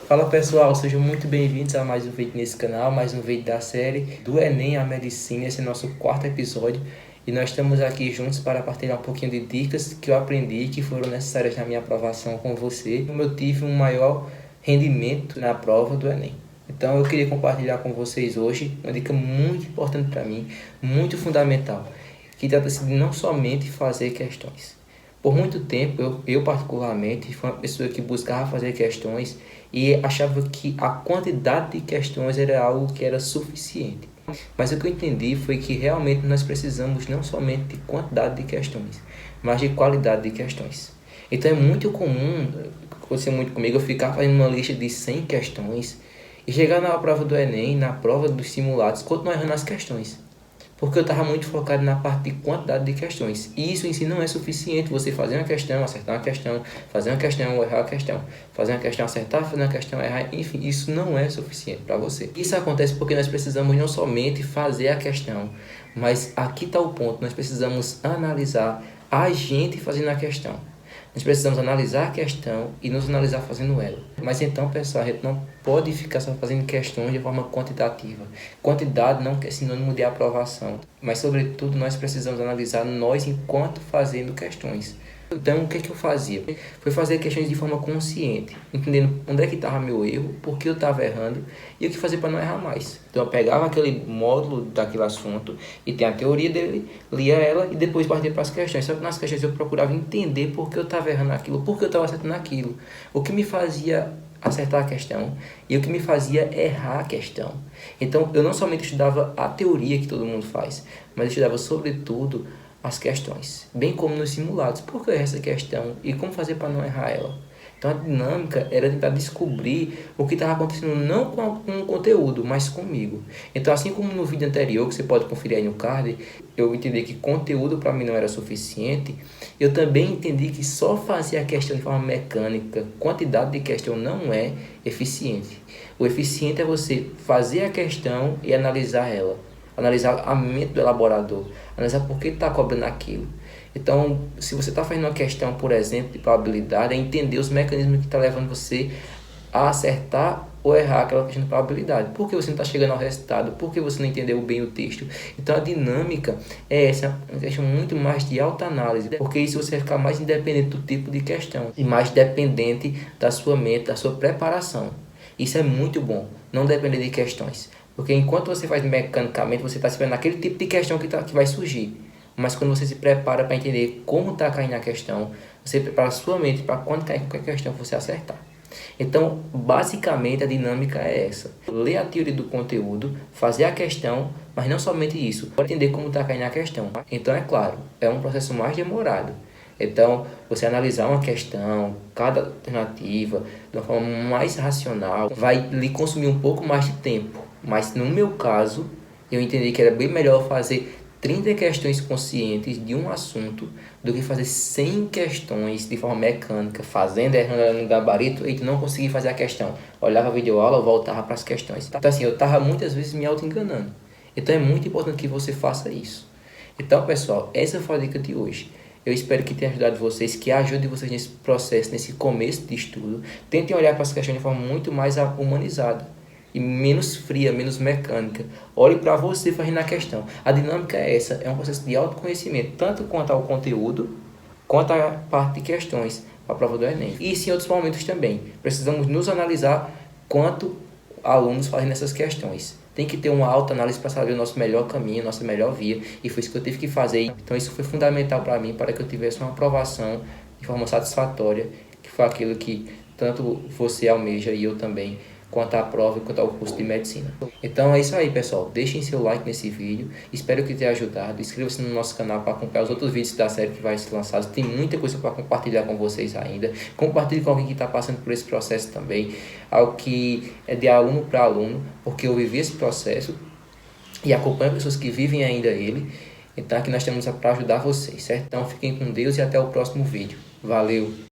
Fala pessoal, sejam muito bem-vindos a mais um vídeo nesse canal, mais um vídeo da série do Enem à Medicina. Esse é o nosso quarto episódio e nós estamos aqui juntos para partilhar um pouquinho de dicas que eu aprendi e que foram necessárias na minha aprovação com você, como eu tive um maior rendimento na prova do Enem. Então eu queria compartilhar com vocês hoje uma dica muito importante para mim, muito fundamental, que trata-se de não somente fazer questões. Por muito tempo, eu particularmente fui uma pessoa que buscava fazer questões e achava que a quantidade de questões era algo que era suficiente. Mas o que eu entendi foi que realmente nós precisamos não somente de quantidade de questões, mas de qualidade de questões. Então é muito comum, aconteceu muito comigo, eu ficar fazendo uma lista de 100 questões e chegar na prova do Enem, na prova dos simulados, continuar errando as questões. Porque eu estava muito focado na parte de quantidade de questões. E isso em si não é suficiente. Você fazer uma questão, acertar uma questão, fazer uma questão, errar a questão, fazer uma questão, acertar, fazer uma questão, errar, enfim, isso não é suficiente para você. Isso acontece porque nós precisamos não somente fazer a questão, mas aqui está o ponto, nós precisamos analisar a gente fazendo a questão. Nós precisamos analisar a questão e nos analisar fazendo ela. Mas então, pessoal, a gente não pode ficar só fazendo questões de forma quantitativa. Quantidade não é sinônimo de aprovação. Mas, sobretudo, nós precisamos analisar nós enquanto fazendo questões. Então, o que eu fazia? Foi fazer questões de forma consciente, entendendo onde é que estava meu erro, por que eu estava errando e o que fazer para não errar mais. Então, eu pegava aquele módulo daquele assunto e tem a teoria dele, lia ela e depois partia para as questões. Só que nas questões eu procurava entender por que eu estava errando aquilo, por que eu estava acertando aquilo, o que me fazia acertar a questão e o que me fazia errar a questão. Então, eu não somente estudava a teoria que todo mundo faz, mas eu estudava, sobretudo, as questões, bem como nos simulados. Por que essa questão e como fazer para não errar ela? Então a dinâmica era tentar descobrir o que estava acontecendo não com o conteúdo, mas comigo. Então, assim como no vídeo anterior, que você pode conferir aí no card, eu entendi que conteúdo para mim não era suficiente. Eu também entendi que só fazer a questão de forma mecânica, quantidade de questão não é eficiente. O eficiente é você fazer a questão e analisar ela. Analisar a mente do elaborador, analisar por que está cobrando aquilo. Então, se você está fazendo uma questão, por exemplo, de probabilidade, é entender os mecanismos que estão levando você a acertar ou errar aquela questão de probabilidade. Por que você não está chegando ao resultado? Por que você não entendeu bem o texto? Então, a dinâmica é essa, uma questão muito mais de alta análise, porque isso você vai ficar mais independente do tipo de questão e mais dependente da sua mente, da sua preparação. Isso é muito bom, não depender de questões. Porque enquanto você faz mecanicamente, você está esperando aquele tipo de questão que vai surgir. Mas quando você se prepara para entender como está caindo a questão, você prepara a sua mente para quando cair qualquer questão você acertar. Então, basicamente, a dinâmica é essa. Ler a teoria do conteúdo, fazer a questão, mas não somente isso, para entender como está caindo a questão. Então, é claro, é um processo mais demorado. Então, você analisar uma questão, cada alternativa, de uma forma mais racional, vai lhe consumir um pouco mais de tempo. Mas no meu caso, eu entendi que era bem melhor fazer 30 questões conscientes de um assunto do que fazer 100 questões de forma mecânica, fazendo, errando no gabarito e não conseguir fazer a questão. Olhava a videoaula, voltava para as questões. Então assim, eu estava muitas vezes me auto-enganando. Então é muito importante que você faça isso. Então, pessoal, essa foi a dica de hoje. Eu espero que tenha ajudado vocês, que ajude vocês nesse processo, nesse começo de estudo. Tentem olhar para as questões de forma muito mais humanizada e menos fria, menos mecânica. Olhe para você fazendo a questão. A dinâmica é essa, é um processo de autoconhecimento, tanto quanto ao conteúdo, quanto à parte de questões para a prova do Enem. E isso em outros momentos também. Precisamos nos analisar quanto alunos fazem essas questões. Tem que ter uma autoanálise para saber o nosso melhor caminho, nossa melhor via. E foi isso que eu tive que fazer. Então isso foi fundamental para mim, para que eu tivesse uma aprovação de forma satisfatória, que foi aquilo que tanto você almeja e eu também, quanto à prova e quanto ao curso de medicina. Então é isso aí, pessoal. Deixem seu like nesse vídeo. Espero que tenha ajudado. Inscreva-se no nosso canal para acompanhar os outros vídeos da série que vai ser lançados. Tem muita coisa para compartilhar com vocês ainda. Compartilhe com alguém que está passando por esse processo também. Algo que é de aluno para aluno, porque eu vivi esse processo e acompanho pessoas que vivem ainda ele. Então aqui nós temos para ajudar vocês, certo? Então fiquem com Deus e até o próximo vídeo. Valeu!